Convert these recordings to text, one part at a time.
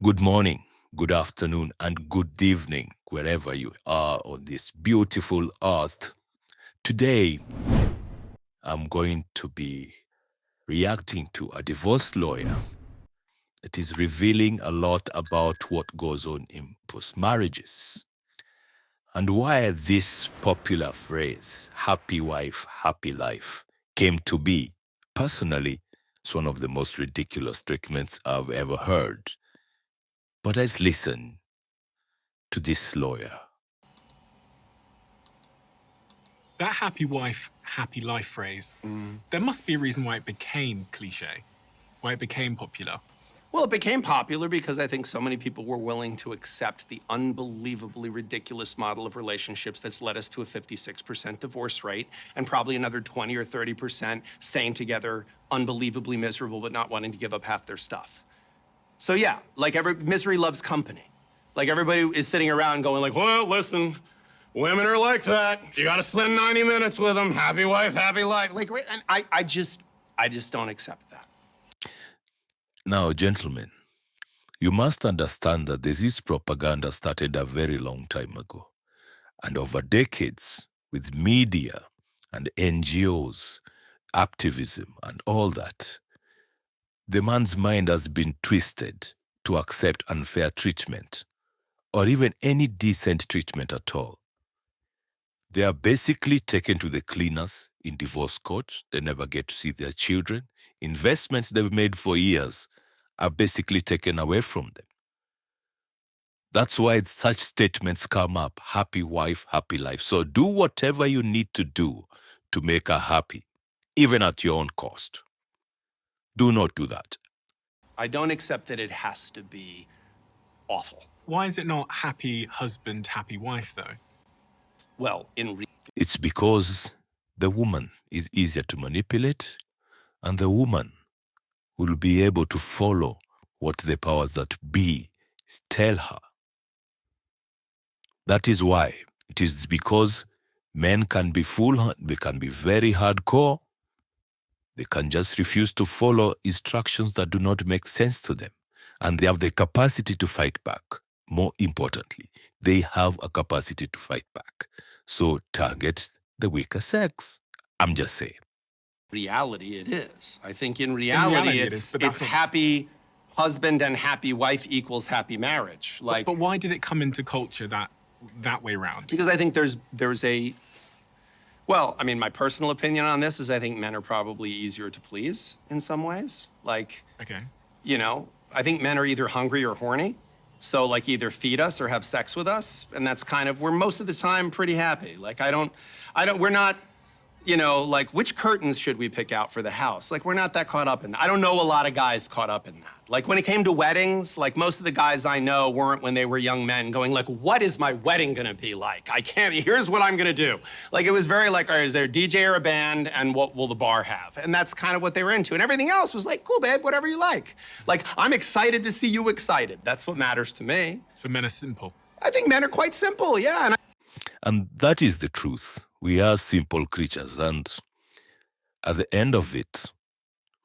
Good morning, good afternoon, and good evening, wherever you are on this beautiful earth. Today, I'm going to be reacting to a divorce lawyer that is revealing a lot about what goes on in post marriages and why this popular phrase, happy wife, happy life, came to be. Personally, it's one of the most ridiculous statements I've ever heard. But let's listen to this lawyer. That happy wife, happy life phrase, there must be a reason why it became cliche, why it became popular. Well, it became popular because I think so many people were willing to accept the unbelievably ridiculous model of relationships that's led us to a 56% divorce rate and probably another 20 or 30% staying together unbelievably miserable but not wanting to give up half their stuff. So yeah, like misery loves company. Like everybody is sitting around going like, well, listen, women are like that. You gotta spend 90 minutes with them. Happy wife, happy life. Like, and I just don't accept that. Now, gentlemen, you must understand that this propaganda started a very long time ago. And over decades, with media and NGOs, activism, and all that, the man's mind has been twisted to accept unfair treatment, or even any decent treatment at all. They are basically taken to the cleaners in divorce court. They never get to see their children. Investments they've made for years are basically taken away from them. That's why such statements come up, happy wife, happy life. So do whatever you need to do to make her happy, even at your own cost. Do not do that. I don't accept that it has to be awful. Why is it not happy husband, happy wife, though? Well, It's because the woman is easier to manipulate, and the woman will be able to follow what the powers that be tell her. That is why. It is because men can be they can be very hardcore. They can just refuse to follow instructions that do not make sense to them. And they have the capacity to fight back. More importantly, they have a capacity to fight back. So target the weaker sex. I'm just saying. reality, it is. I think in reality, it is, but it's that's happy husband and happy wife equals happy marriage. Like, But why did it come into culture that way round? because I think there's a well, I mean, my personal opinion on this is I think men are probably easier to please in some ways. Like, Okay. you know, I think men are either hungry or horny. So like either feed us or have sex with us. And that's kind of, we're most of the time pretty happy. Like we're not, you know, like which curtains should we pick out for the house? Like we're not that caught up in that. I don't know a lot of guys caught up in that. Like when it came to weddings, like most of the guys I know weren't when they were young men going like, what is my wedding gonna be like? Here's what I'm gonna do. Like it was very like, all right, is there a DJ or a band and what will the bar have? And that's kind of what they were into. And everything else was like, cool, babe, whatever you like. Like I'm excited to see you excited. That's what matters to me. So men are simple. I think men are quite simple, yeah. And that is the truth. We are simple creatures, and at the end of it,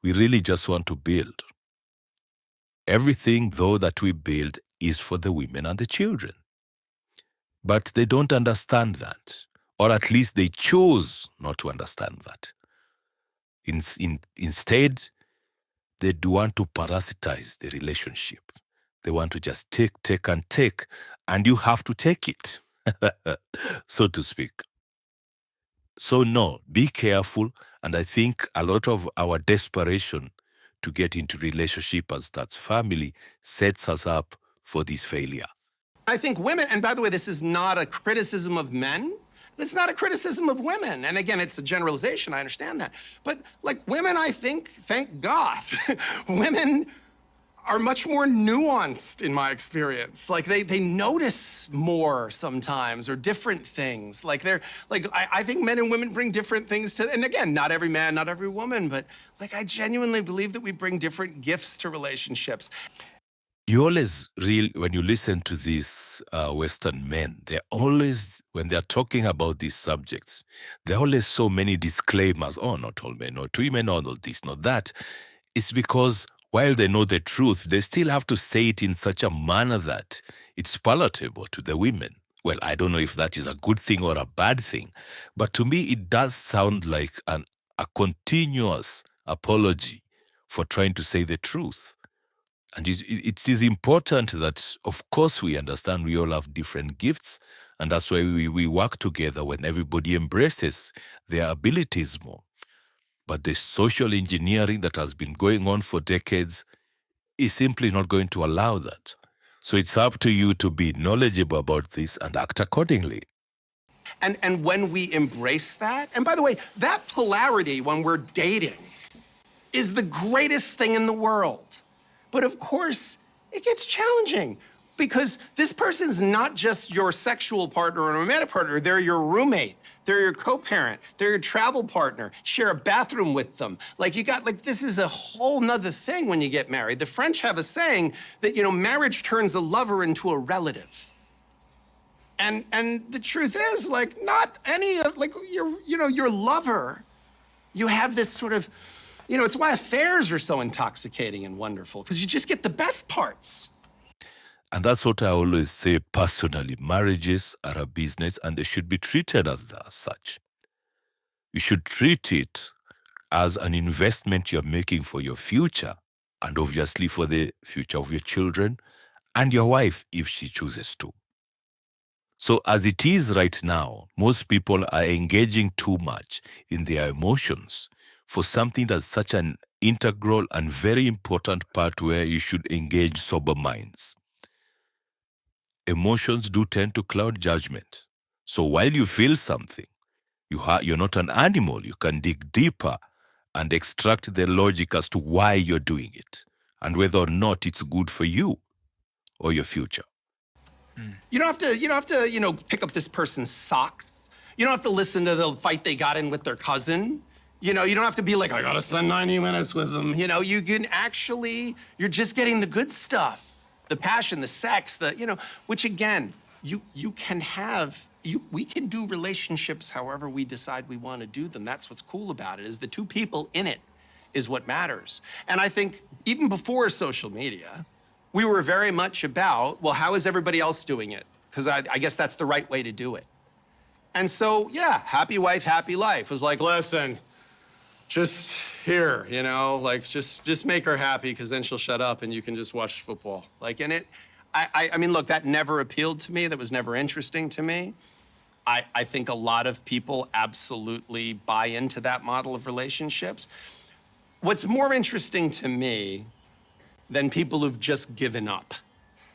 we really just want to build. Everything, though, that we build is for the women and the children. But they don't understand that, or at least they choose not to understand that. Instead, they do want to parasitize the relationship. They want to just take, and you have to take it, so to speak. So no, be careful. And I think a lot of our desperation to get into relationship and start family sets us up for this failure. I think women, and by the way, this is not a criticism of men. It's not a criticism of women. And again, it's a generalization, I understand that. But like women, I think, thank God, women are much more nuanced in my experience. Like they notice more sometimes or different things. Like I think men and women bring different things to, and again, not every man, not every woman, but like I genuinely believe that we bring different gifts to relationships. You always when you listen to these Western men, they're always, when they're talking about these subjects, there are always so many disclaimers. Oh, not all men, not women, not all this, not that. It's because while they know the truth, they still have to say it in such a manner that it's palatable to the women. Well, I don't know if that is a good thing or a bad thing, but to me, it does sound like a continuous apology for trying to say the truth. And it is important that, of course, we understand we all have different gifts, and that's why we work together when everybody embraces their abilities more. But the social engineering that has been going on for decades is simply not going to allow that. So it's up to you to be knowledgeable about this and act accordingly. And when we embrace that, and by the way, that polarity when we're dating is the greatest thing in the world. But of course, it gets challenging because this person's not just your sexual partner or romantic partner, they're your roommate, they're your co-parent, they're your travel partner, share a bathroom with them. This is a whole nother thing when you get married. The French have a saying that, marriage turns a lover into a relative. And the truth is, not any of, your lover, you have this sort of, it's why affairs are so intoxicating and wonderful, because you just get the best parts. And that's what I always say personally. Marriages are a business and they should be treated as such. You should treat it as an investment you're making for your future and obviously for the future of your children and your wife if she chooses to. So as it is right now, most people are engaging too much in their emotions for something that's such an integral and very important part where you should engage sober minds. Emotions do tend to cloud judgment. So while you feel something, you're not an animal. You can dig deeper and extract the logic as to why you're doing it and whether or not it's good for you or your future. You don't have to, pick up this person's socks. You don't have to listen to the fight they got in with their cousin. You don't have to be like, I gotta spend 90 minutes with them. You can actually, you're just getting the good stuff. The passion, the sex, which again, we can do relationships however we decide we want to do them. That's what's cool about it, is the two people in it is what matters. And I think even before social media, we were very much about, well, how is everybody else doing it? Because I guess that's the right way to do it. And so, yeah, happy wife, happy life was like, listen, just here, just make her happy because then she'll shut up and you can just watch football. I mean, look, that never appealed to me. That was never interesting to me. I think a lot of people absolutely buy into that model of relationships. What's more interesting to me than people who've just given up,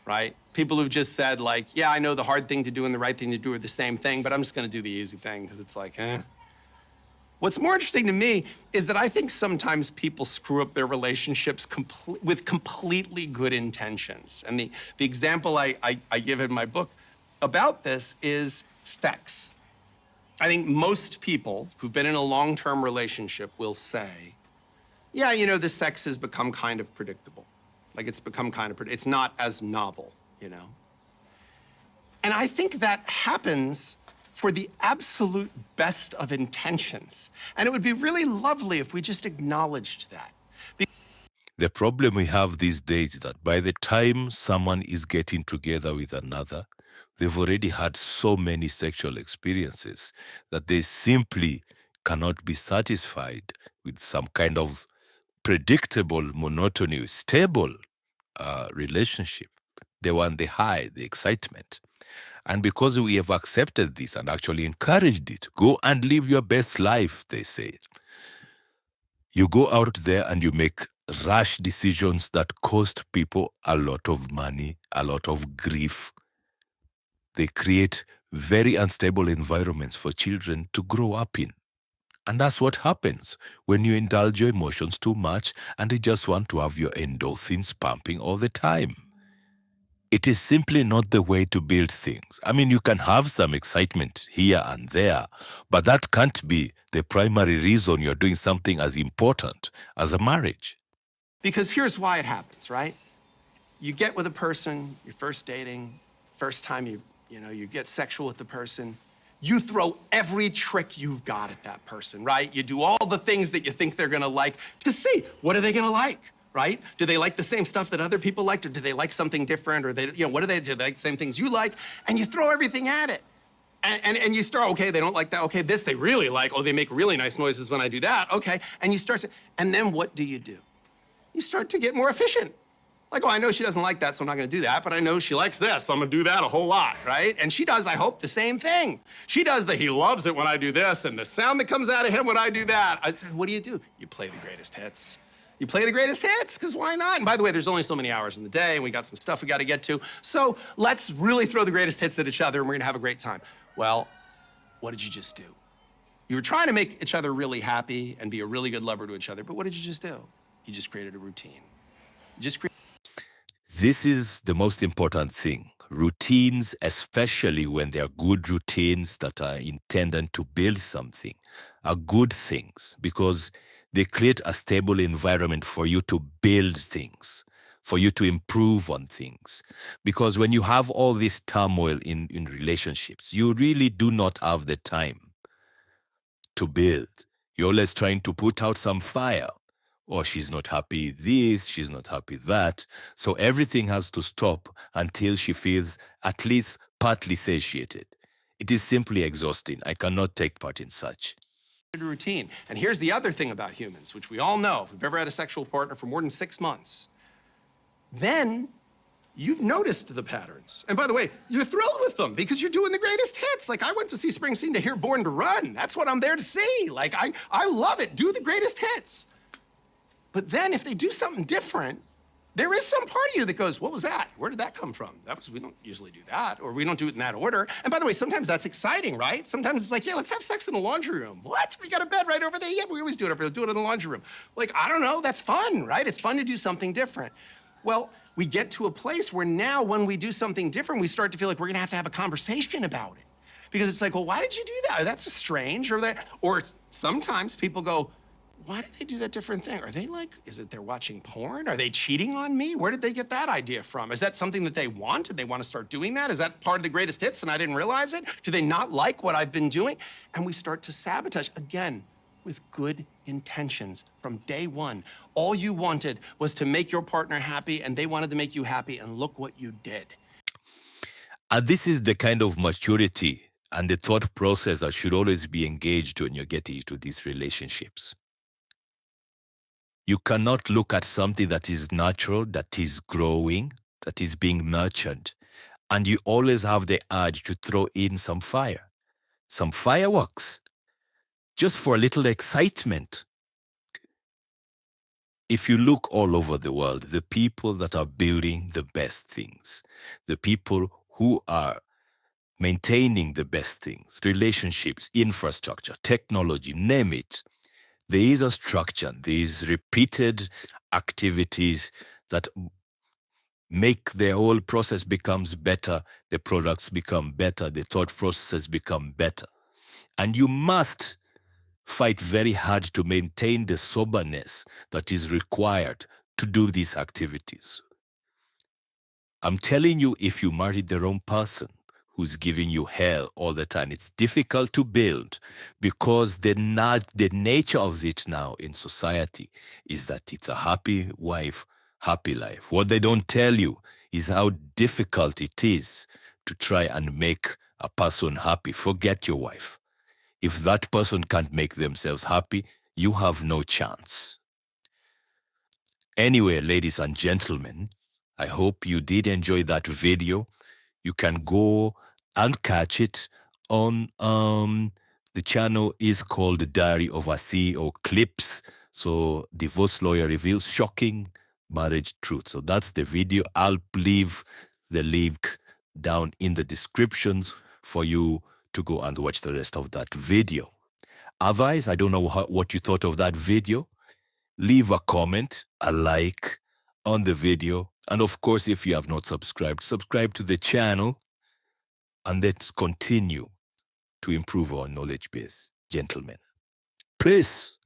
right? People who've just said yeah, I know the hard thing to do and the right thing to do are the same thing, but I'm just gonna do the easy thing because it's What's more interesting to me is that I think sometimes people screw up their relationships with completely good intentions. And the example I give in my book about this is sex. I think most people who've been in a long-term relationship will say, yeah, the sex has become kind of predictable. It's become it's not as novel, And I think that happens for the absolute best of intentions. And it would be really lovely if we just acknowledged that. The problem we have these days is that by the time someone is getting together with another, they've already had so many sexual experiences that they simply cannot be satisfied with some kind of predictable, monotony, stable relationship. They want the high, the excitement. And because we have accepted this and actually encouraged it, go and live your best life, they say. You go out there and you make rash decisions that cost people a lot of money, a lot of grief. They create very unstable environments for children to grow up in. And that's what happens when you indulge your emotions too much and you just want to have your endorphins pumping all the time. It is simply not the way to build things. I mean, you can have some excitement here and there, but that can't be the primary reason you're doing something as important as a marriage. Because here's why it happens, right? You get with a person, you're first dating, first time you get sexual with the person, you throw every trick you've got at that person, right? You do all the things that you think they're gonna like to see, what are they gonna like, right? Do they like the same stuff that other people like, or do they like something different, or what do they like the same things you like? And you throw everything at it. And you start, okay, they don't like that. Okay, this they really like. Oh, they make really nice noises when I do that. Okay, and you start to, and then what do? You start to get more efficient. Like, oh, I know she doesn't like that, so I'm not gonna do that, but I know she likes this, so I'm gonna do that a whole lot, right? And she does, I hope, the same thing. She does he loves it when I do this, and the sound that comes out of him when I do that. I say, what do? You play the greatest hits. You play the greatest hits, because why not? And by the way, there's only so many hours in the day, and we got some stuff we gotta get to. So let's really throw the greatest hits at each other, and we're gonna have a great time. Well, what did you just do? You were trying to make each other really happy and be a really good lover to each other, but what did you just do? You just created a routine. This is the most important thing. Routines, especially when they are good routines that are intended to build something, are good things because they create a stable environment for you to build things, for you to improve on things. Because when you have all this turmoil in relationships, you really do not have the time to build. You're always trying to put out some fire. Or she's not happy this, she's not happy that. So everything has to stop until she feels at least partly satiated. It is simply exhausting. I cannot take part in such. Routine. And here's the other thing about humans, which we all know. If we've ever had a sexual partner for more than 6 months, then you've noticed the patterns. And by the way, you're thrilled with them because you're doing the greatest hits. Like, I went to see Springsteen to hear Born to Run. That's what I'm there to see. Like, I love it. Do the greatest hits. But then if they do something different, there is some part of you that goes, what was that? Where did that come from? We don't usually do that, or we don't do it in that order. And by the way, sometimes that's exciting, right? Sometimes it's like, yeah, let's have sex in the laundry room. What? We got a bed right over there. Yeah, we always do it over there. Do it in the laundry room. Like, I don't know, that's fun, right? It's fun to do something different. Well, we get to a place where now when we do something different, we start to feel like we're gonna have a conversation about it. Because it's like, well, why did you do that? That's strange, or sometimes people go, why did they do that different thing? Are they like, is it they're watching porn? Are they cheating on me? Where did they get that idea from? Is that something that they want? Did they want to start doing that? Is that part of the greatest hits and I didn't realize it? Do they not like what I've been doing? And we start to sabotage, again, with good intentions from day one. All you wanted was to make your partner happy and they wanted to make you happy, and look what you did. And this is the kind of maturity and the thought process that should always be engaged when you're getting into these relationships. You cannot look at something that is natural, that is growing, that is being nurtured, and you always have the urge to throw in some fire, some fireworks, just for a little excitement. If you look all over the world, the people that are building the best things, the people who are maintaining the best things, relationships, infrastructure, technology, name it, there is a structure, there is repeated activities that make the whole process becomes better, the products become better, the thought processes become better. And you must fight very hard to maintain the soberness that is required to do these activities. I'm telling you, if you marry the wrong person who's giving you hell all the time, it's difficult to build, because the nature of it now in society is that it's a happy wife, happy life. What they don't tell you is how difficult it is to try and make a person happy. Forget your wife. If that person can't make themselves happy, you have no chance. Anyway, ladies and gentlemen, I hope you did enjoy that video. You can go and catch it on the channel is called The Diary of a CEO Clips. So divorce lawyer reveals shocking marriage truth. So that's the video. I'll leave the link down in the descriptions for you to go and watch the rest of that video. Otherwise, I don't know what you thought of that video. Leave a comment, a like on the video. And of course, if you have not subscribed, subscribe to the channel. And let's continue to improve our knowledge base, gentlemen. Peace.